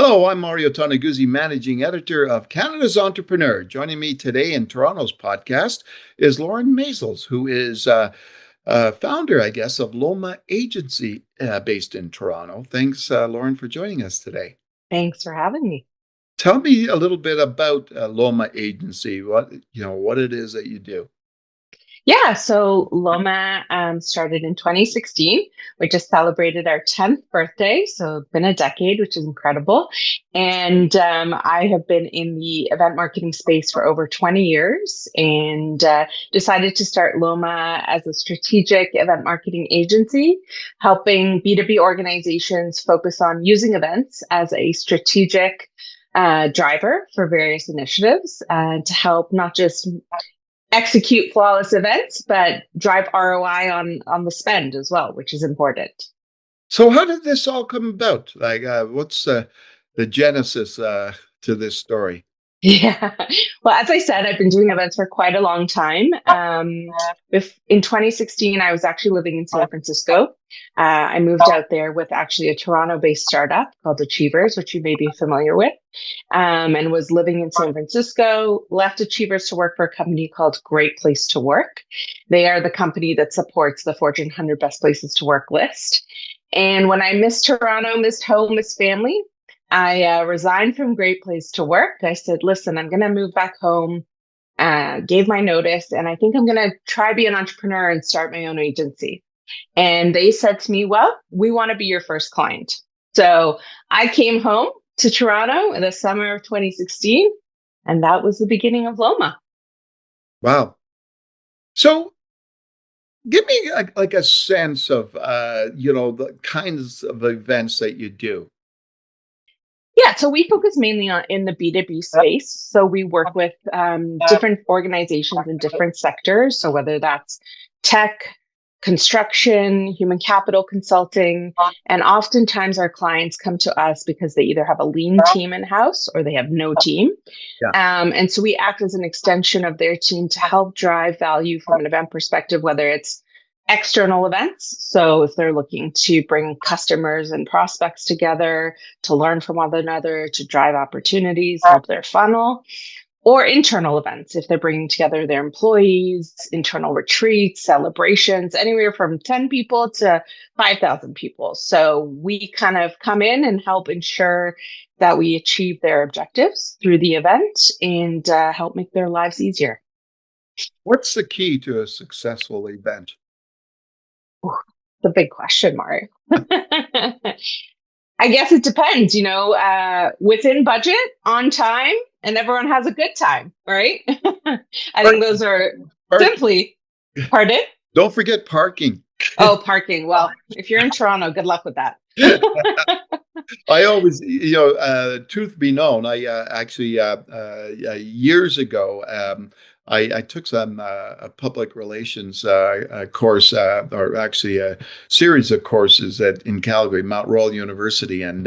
Hello, I'm Mario Toneguzzi, Managing Editor of Canada's Entrepreneur. Joining me today in Toronto's podcast is Lauren Maisels, who is founder, I guess, of LOMA Agency based in Toronto. Thanks, Lauren, for joining us today. Thanks for having me. Tell me a little bit about LOMA Agency, what it is that you do. Yeah, so Loma started in 2016. We just celebrated our 10th birthday, so it's been a decade, which is incredible. And I have been in the event marketing space for over 20 years and decided to start Loma as a strategic event marketing agency, helping B2B organizations focus on using events as a strategic driver for various initiatives to help not just execute flawless events, but drive ROI on the spend as well, which is important. So, how did this all come about? What's the genesis to this story? Yeah. Well, as I said, I've been doing events for quite a long time. In 2016, I was actually living in San Francisco. I moved out there with actually a Toronto-based startup called Achievers, which you may be familiar with, and was living in San Francisco, left Achievers to work for a company called Great Place to Work. They are the company that supports the Fortune 100 Best Places to Work list. And when I missed Toronto, missed home, missed family, I resigned from Great Place to Work. I said, listen, I'm going to move back home, gave my notice, and I think I'm going to try be an entrepreneur and start my own agency. And they said to me, well, we want to be your first client. So I came home to Toronto in the summer of 2016, and that was the beginning of Loma. Wow. So, give me a sense of, the kinds of events that you do. Yeah, so we focus mainly on in the B2B space. So we work with different organizations in different sectors. So whether that's tech, construction, human capital consulting, and oftentimes our clients come to us because they either have a lean team in-house or they have no team. Yeah. And so we act as an extension of their team to help drive value from an event perspective, whether it's external events. So if they're looking to bring customers and prospects together to learn from one another, to drive opportunities, help their funnel, or internal events if they're bringing together their employees, internal retreats, celebrations, anywhere from 10 people to 5,000 people. So we kind of come in and help ensure that we achieve their objectives through the event and help make their lives easier. What's the key to a successful event? Ooh, the big question, Mario. I guess it depends, within budget, on time, and everyone has a good time, right? I think those are simply, pardon? Don't forget parking. Oh, parking. Well, if you're in Toronto, good luck with that. I always, truth be known, I actually, years ago, I took some a public relations course, or actually a series of courses in Calgary, Mount Royal University, and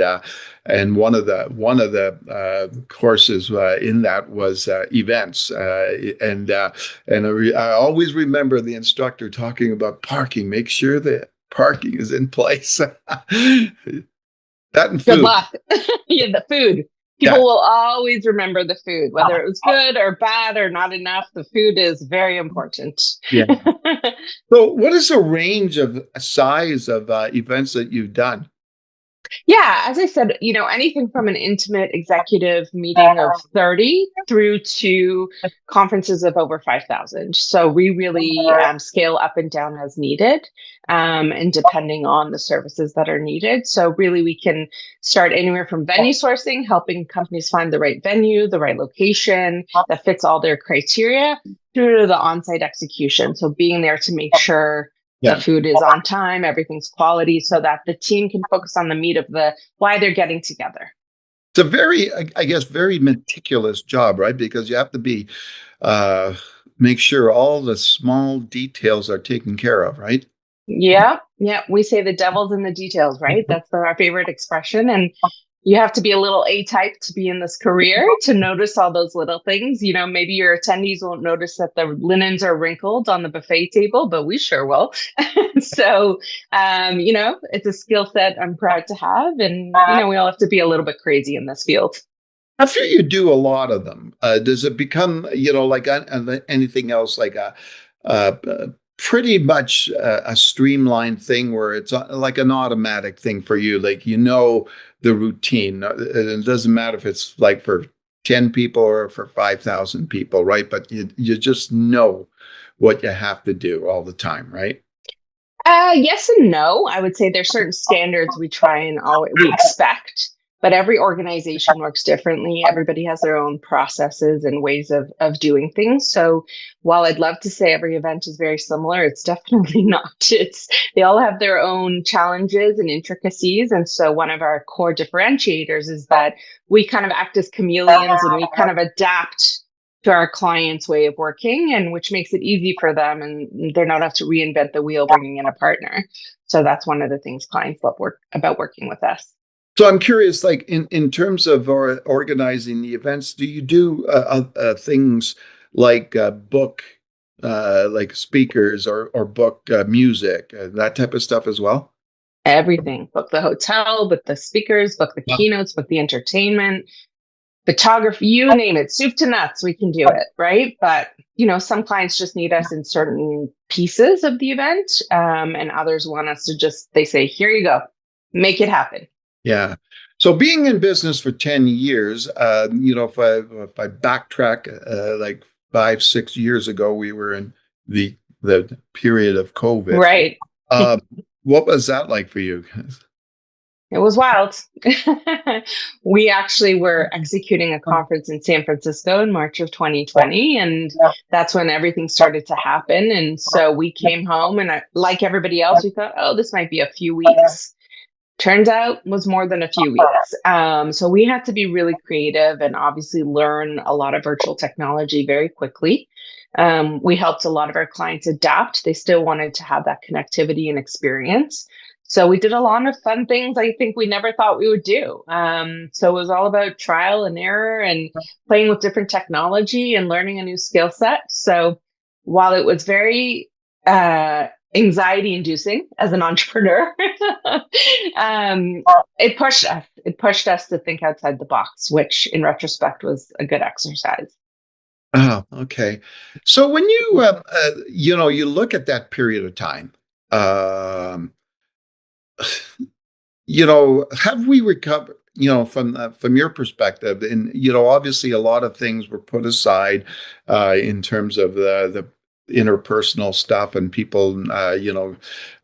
one of the courses in that was events, and I always remember the instructor talking about parking. Make sure that parking is in place. That and food. Good luck. Yeah, the food. People will always remember the food, whether it was good or bad or not enough. The food is very important. Yeah. So what is the range of size of events that you've done? Yeah, as I said, anything from an intimate executive meeting of 30 through to conferences of over 5,000. So we really scale up and down as needed, and depending on the services that are needed. So really we can start anywhere from venue sourcing, helping companies find the right venue, the right location that fits all their criteria, through to the on-site execution. So being there to make sure the food is on time, everything's quality, so that the team can focus on the meat of why they're getting together. It's a very, I guess, very meticulous job, right? Because you have to make sure all the small details are taken care of, right? Yeah. We say the devil's in the details, right? That's our favorite expression. And You have to be a little A-type to be in this career to notice all those little things. You know, maybe your attendees won't notice that the linens are wrinkled on the buffet table, but we sure will. So, you know, it's a skill set I'm proud to have. And, you know, we all have to be a little bit crazy in this field. After you do a lot of them, does it become, like anything else, like pretty much a streamlined thing where it's like an automatic thing for you? Like, the routine. It doesn't matter if it's like for 10 people or for 5,000 people, right? But you just know what you have to do all the time, right? Yes and no. I would say there's certain standards we try and we expect, but every organization works differently. Everybody has their own processes and ways of doing things. So while I'd love to say every event is very similar, it's definitely not. They all have their own challenges and intricacies. And so one of our core differentiators is that we kind of act as chameleons and we kind of adapt to our clients' way of working, and which makes it easy for them, and they're not have to reinvent the wheel bringing in a partner. So that's one of the things clients love about working with us. So I'm curious, like in terms of organizing the events, do you do things like book like speakers or book music, that type of stuff as well? Everything, book the hotel, book the speakers, book the keynotes, book the entertainment, photography, you name it, soup to nuts, we can do it, right? But you know, some clients just need us in certain pieces of the event, and others want us to they say, here you go, make it happen. Yeah. So being in business for 10 years, if I backtrack, like 5, 6 years ago, we were in the period of COVID. Right. Um, what was that like for you? It was wild. We actually were executing a conference in San Francisco in March of 2020, and that's when everything started to happen. And so we came home, and like everybody else, we thought, oh, this might be a few weeks. Turns out was more than a few weeks. So we had to be really creative and obviously learn a lot of virtual technology very quickly. We helped a lot of our clients adapt. They still wanted to have that connectivity and experience. So we did a lot of fun things I think we never thought we would do. So it was all about trial and error and playing with different technology and learning a new skill set. So while it was very anxiety inducing as an entrepreneur, um, it pushed us. It pushed us to think outside the box, which in retrospect was a good exercise. Oh, okay. So when you look at that period of time, um, have we recovered, from your perspective? And, obviously a lot of things were put aside, in terms of the interpersonal stuff and people,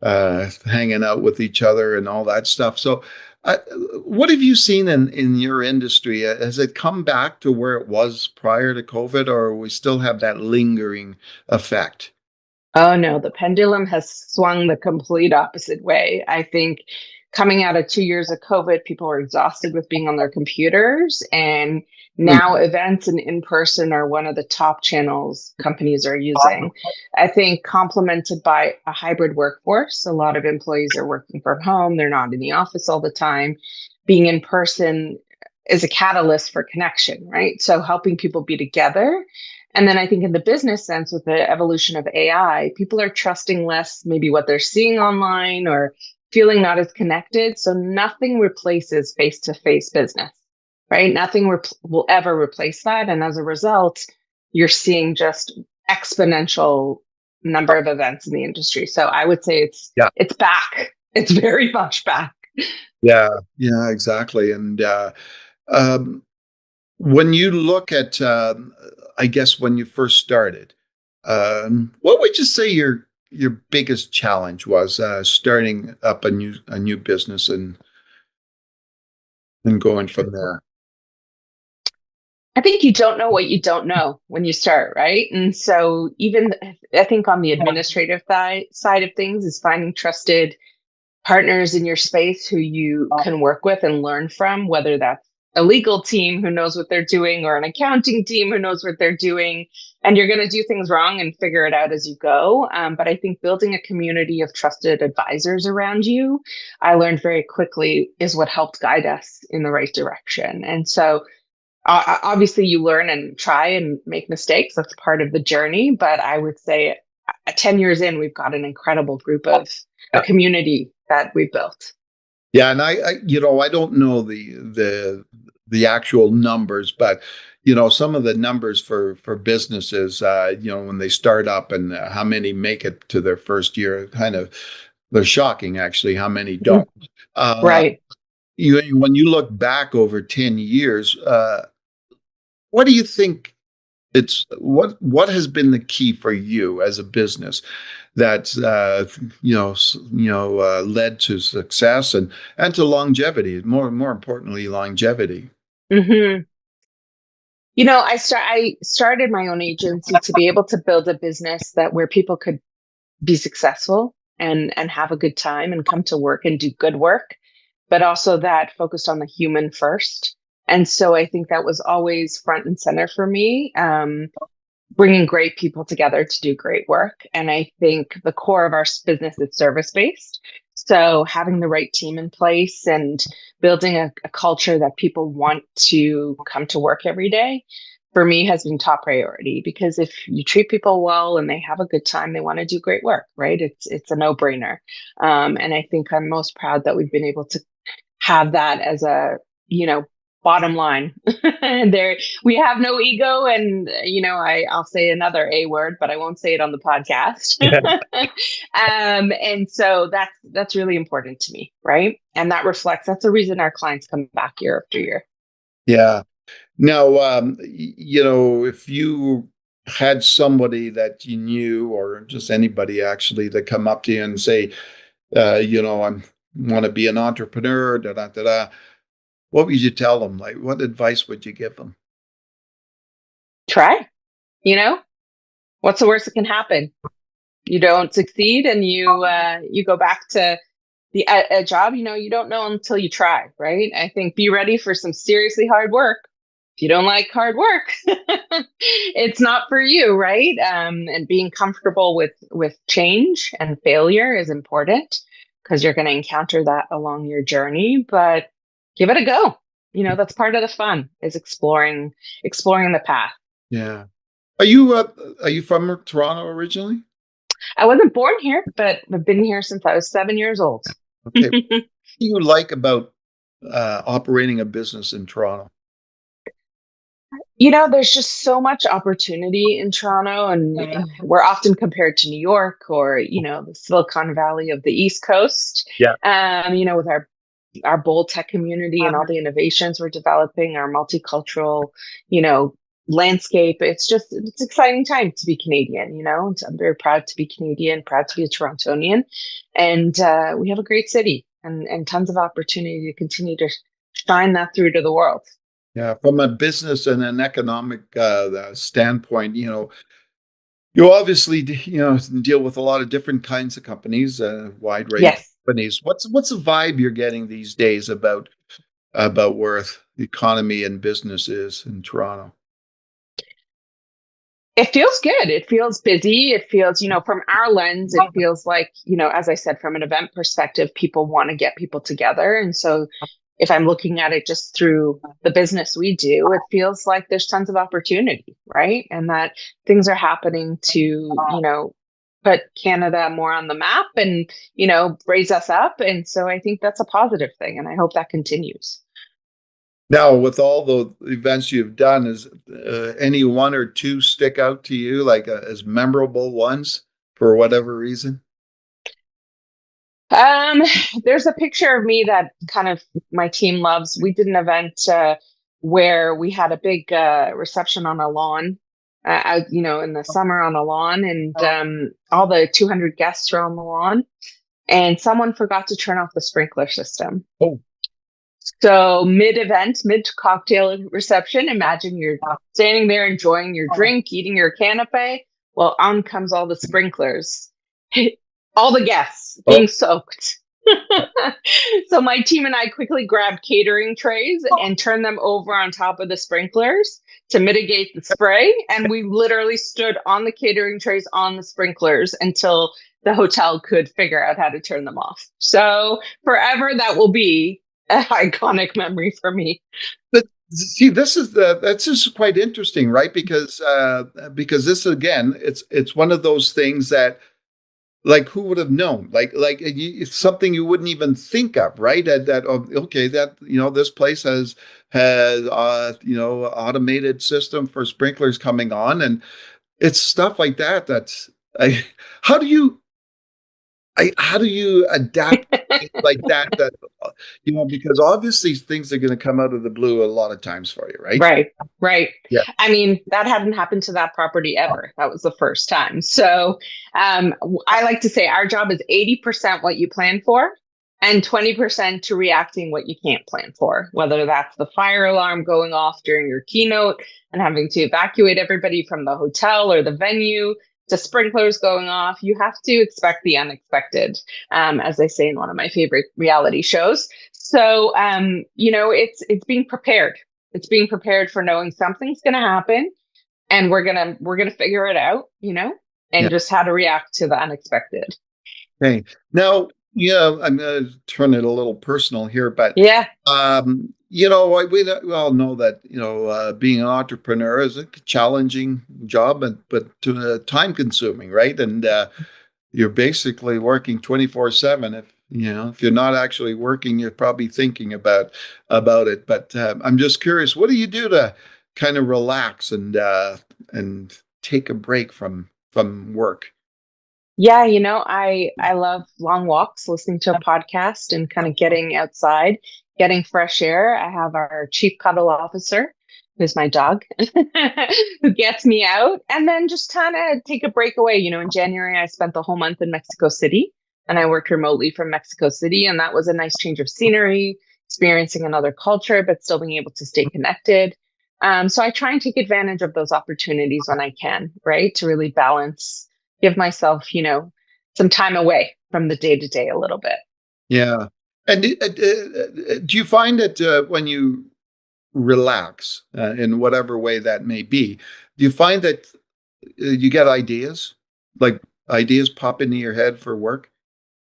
hanging out with each other and all that stuff. So, uh, what have you seen in your industry? Has it come back to where it was prior to COVID, or we still have that lingering effect? Oh no, the pendulum has swung the complete opposite way. I think coming out of 2 years of COVID, people are exhausted with being on their computers. And now events and in person are one of the top channels companies are using. I think complemented by a hybrid workforce. A lot of employees are working from home, they're not in the office all the time. Being in person is a catalyst for connection, right? So helping people be together, and then I think in the business sense, with the evolution of AI, people are trusting less maybe what they're seeing online or feeling not as connected. So nothing replaces face to face business, right? Nothing will ever replace that. And as a result, you're seeing just exponential number of events in the industry. So I would say Yeah. it's back. It's very much back. Yeah, yeah, exactly. And um, when you look at, I guess when you first started, what would you say your biggest challenge was, starting up a new business and going from there? I think you don't know what you don't know when you start, right? And so even I think on the administrative side of things is finding trusted partners in your space who you can work with and learn from, whether that's a legal team who knows what they're doing or an accounting team who knows what they're doing. And you're going to do things wrong and figure it out as you go. But I think building a community of trusted advisors around you, I learned very quickly is what helped guide us in the right direction. And so obviously you learn and try and make mistakes. That's part of the journey. But I would say 10 years in, we've got an incredible group of a community that we've built. Yeah, and I don't know the actual numbers, but some of the numbers for businesses, when they start up and how many make it to their first year, kind of they're shocking actually how many don't. Uh, Right. when you look back over 10 years, what do you think what has been the key for you as a business that led to success and to longevity, more importantly longevity? Hmm. I started my own agency to be able to build a business that where people could be successful and have a good time and come to work and do good work, but also that focused on the human first. And so I think that was always front and center for me. Bringing great people together to do great work. And I think the core of our business is service based. So having the right team in place and building a culture that people want to come to work every day for me has been top priority, because if you treat people well and they have a good time, they want to do great work, right? It's a no brainer. And I think I'm most proud that we've been able to have that as a, you know, bottom line. And there, we have no ego. And, I'll say another A word, but I won't say it on the podcast. And so that's really important to me. Right. And that's the reason our clients come back year after year. Yeah. Now, if you had somebody that you knew, or just anybody actually, that come up to you and say, I want to be an entrepreneur, da da da da. What would you tell them? Like, what advice would you give them? Try, you know, what's the worst that can happen? You don't succeed and you go back to a job, you don't know until you try, right? I think be ready for some seriously hard work. If you don't like hard work, it's not for you, right? And being comfortable with change and failure is important because you're going to encounter that along your journey. But give it a go. That's part of the fun is exploring the path. Yeah. Are you from Toronto originally? I wasn't born here, but I've been here since I was 7 years old. Okay. What do you like about operating a business in Toronto? There's just so much opportunity in Toronto, and we're often compared to New York or, the Silicon Valley of the East Coast. Yeah. With our bold tech community and all the innovations we're developing, our multicultural, you know, landscape. It's exciting time to be Canadian, I'm very proud to be Canadian, proud to be a Torontonian. And we have a great city and tons of opportunity to continue to shine that through to the world. Yeah. From a business and an economic standpoint, you obviously, deal with a lot of different kinds of companies, wide range of Yes. companies. What's the vibe you're getting these days about where the economy and business is in Toronto? It feels good. It feels busy. It feels, from our lens, it feels like, as I said, from an event perspective, people want to get people together. And so if I'm looking at it just through the business we do, it feels like there's tons of opportunity, right? And that things are happening to, put Canada more on the map and, raise us up. And so I think that's a positive thing. And I hope that continues. Now, with all the events you've done, is any one or two stick out to you like as memorable ones for whatever reason? Um, there's a picture of me that kind of my team loves. We did an event where we had a big reception on a lawn, out, in the summer on a lawn, and all the 200 guests were on the lawn, and someone forgot to turn off the sprinkler system. Oh, So mid-event, mid-cocktail reception, imagine you're standing there enjoying your drink, eating your canapé. Well, on comes all the sprinklers, all the guests oh, being soaked. So my team and I quickly grabbed catering trays and turned them over on top of the sprinklers to mitigate the spray. And we literally stood on the catering trays on the sprinklers until the hotel could figure out how to turn them off. So forever, that will be an iconic memory for me. But see, that's just quite interesting, right? Because this again, it's one of those things that like who would have known it's something you wouldn't even think of, right? That oh, okay, that this place has automated system for sprinklers coming on, and it's stuff like that that's I how do you how do you adapt things like that because obviously things are going to come out of the blue a lot of times for you, right? Right, right. Yeah. I mean, that hadn't happened to that property ever. That was the first time. So I like to say our job is 80% what you plan for and 20% to reacting what you can't plan for, whether that's the fire alarm going off during your keynote and having to evacuate everybody from the hotel or the venue to sprinklers going off. You have to expect the unexpected, as they say in one of my favorite reality shows. So, it's being prepared. It's being prepared for knowing something's going to happen, and we're gonna figure it out, and Yeah. just how to react to the unexpected. Okay. Now, yeah, I'm going to turn it a little personal here, but Yeah, we all know that being an entrepreneur is a challenging job, but time consuming, right? And you're basically working 24/7. If you're not actually working, you're probably thinking about it. But I'm just curious, what do you do to kind of relax and take a break from work? yeah. I love long walks, listening to a podcast, and kind of getting outside, getting fresh air. I have our chief cuddle officer, who's my dog, who gets me out, and then just kind of take a break away. In January, I spent the whole month in Mexico City, and I worked remotely from Mexico City, and that was a nice change of scenery, experiencing another culture, but still being able to stay connected. So I try and take advantage of those opportunities when I can, right? To really balance, give myself, some time away from the day to day a little bit. Yeah. And do you find that when you relax in whatever way that may be, do you find that you get ideas, like ideas pop into your head for work?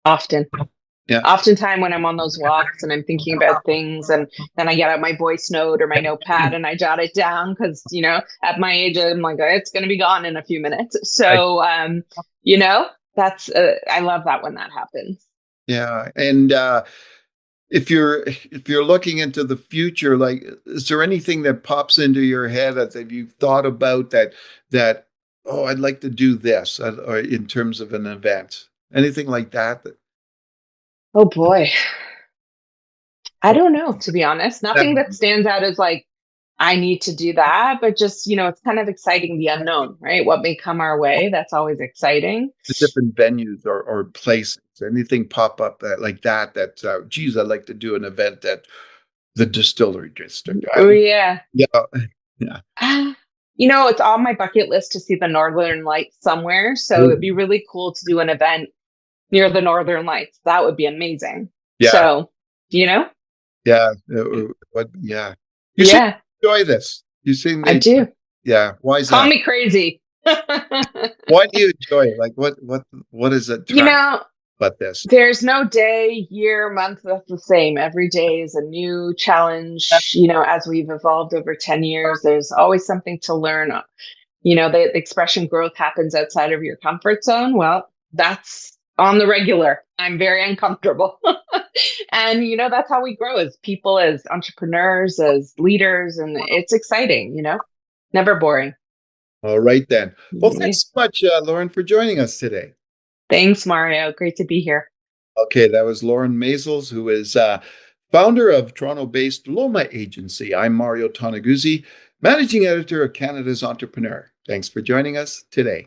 Often, Yeah. oftentimes when I'm on those walks and I'm thinking about things, and then I get out my voice note or my notepad and I jot it down because, at my age, I'm like, it's going to be gone in a few minutes. I, So, you know, I love that when that happens. yeah. And if you're looking into the future, like, is there anything that pops into your head that you've thought about that oh, I'd like to do this, or in terms of an event, anything like that? Oh boy. I Oh, don't know, to be honest. that Nothing that stands out as like, I need to do that, but just, it's kind of exciting the unknown, right? What may come our way. That's always exciting. the different venues or places, anything pop up like that geez, I'd like to do an event at the distillery district. Oh, yeah. Yeah. Yeah. It's on my bucket list to see the Northern Lights somewhere. So it'd be really cool to do an event near the Northern Lights. That would be amazing. Yeah. So, you know, Yeah. Yeah. You seem yeah, to enjoy this. You seem I to, do. yeah. Why is Call that? me crazy. Why do you enjoy it? Like what is You attractive know, about this? there's no day, year, month that's the same. Every day is a new challenge. As we've evolved over 10 years, there's always something to learn. The expression growth happens outside of your comfort zone. Well, that's on the regular. I'm very uncomfortable. And, that's how we grow as people, as entrepreneurs, as leaders. And it's exciting, never boring. All right then. Well, Yeah. thanks so much, Lauren, for joining us today. Thanks, Mario. Great to be here. Okay, that was Lauren Maisels, who is founder of Toronto-based LOMA Agency. I'm Mario Toneguzzi, managing editor of Canada's Entrepreneur. Thanks for joining us today.